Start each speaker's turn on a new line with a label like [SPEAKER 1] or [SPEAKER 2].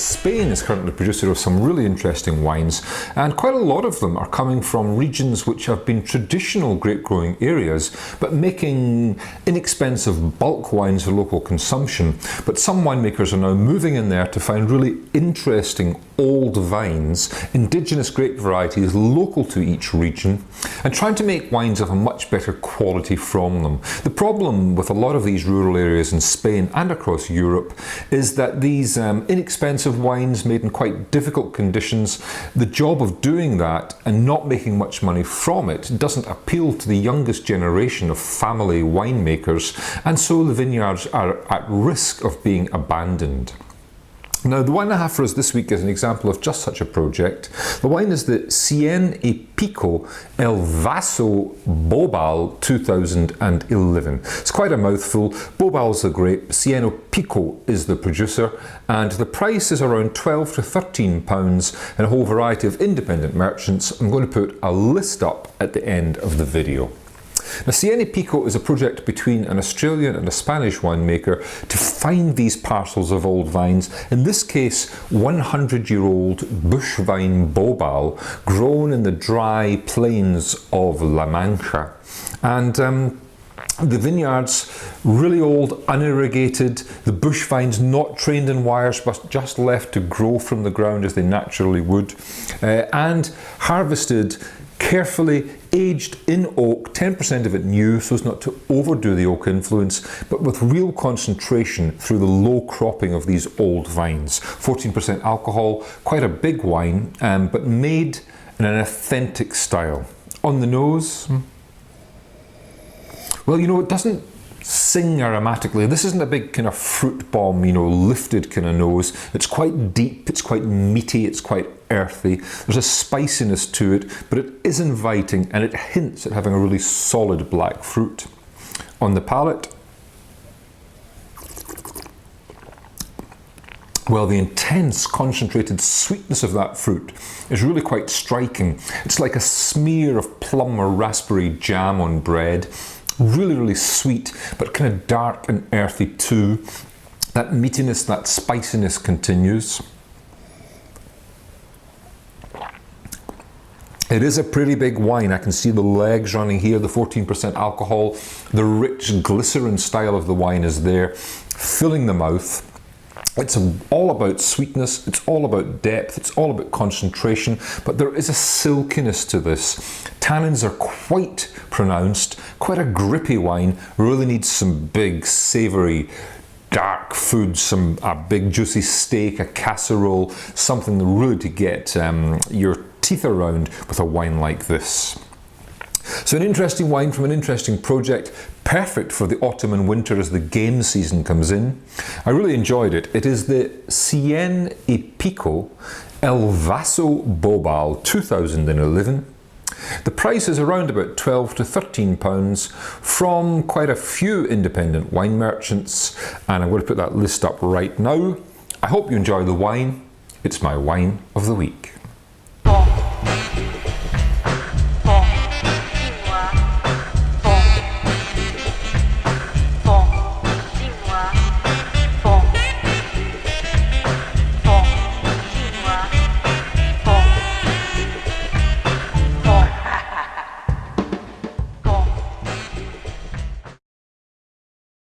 [SPEAKER 1] Spain is currently a producer of some really interesting wines, and quite a lot of them are coming from regions which have been traditional grape growing areas, but making inexpensive bulk wines for local consumption. But some winemakers are now moving in there to find really interesting old vines, indigenous grape varieties local to each region, and trying to make wines of a much better quality from them. The problem with a lot of these rural areas in Spain and across Europe is that these inexpensive wines made in quite difficult conditions, the job of doing that and not making much money from it doesn't appeal to the youngest generation of family winemakers, and so the vineyards are at risk of being abandoned. Now, the wine I have for us this week is an example of just such a project. The wine is the Cien Pico Vaso Bobal 2011. It's quite a mouthful. Bobal's the grape, Cien Pico is the producer, and the price is around £12 to £13 in a whole variety of independent merchants. I'm going to put a list up at the end of the video. Now, Cien Pico is a project between an Australian and a Spanish winemaker to find these parcels of old vines, in this case 100-year-old bush vine Bobal grown in the dry plains of La Mancha. And the vineyards, really old, unirrigated, the bush vines not trained in wires but just left to grow from the ground as they naturally would, and harvested carefully, aged in oak, 10% of it new so as not to overdo the oak influence, but with real concentration through the low cropping of these old vines. 14% alcohol, quite a big wine, but made in an authentic style. On the nose, well, you know, it doesn't sing aromatically. This isn't a big kind of fruit bomb, you know, lifted kind of nose. It's quite deep, it's quite meaty, it's quite earthy. There's a spiciness to it, but it is inviting and it hints at having a really solid black fruit. On the palate, well, the intense concentrated sweetness of that fruit is really quite striking. It's like a smear of plum or raspberry jam on bread. Really, really sweet, but kind of dark and earthy too. That meatiness, that spiciness continues. It is a pretty big wine. I can see the legs running here, the 14% alcohol. The rich glycerin style of the wine is there, filling the mouth. It's all about sweetness, it's all about depth, it's all about concentration, but there is a silkiness to this. Tannins are quite pronounced, quite a grippy wine, really needs some big, savoury, dark food, a big juicy steak, a casserole, something really to get your teeth around with a wine like this. So an interesting wine from an interesting project, perfect for the autumn and winter as the game season comes in. I really enjoyed it. It is the Cien Pico Vaso Bobal 2011. The price is around about £12 to £13 from quite a few independent wine merchants, and I'm going to put that list up right now. I hope you enjoy the wine. It's my wine of the week.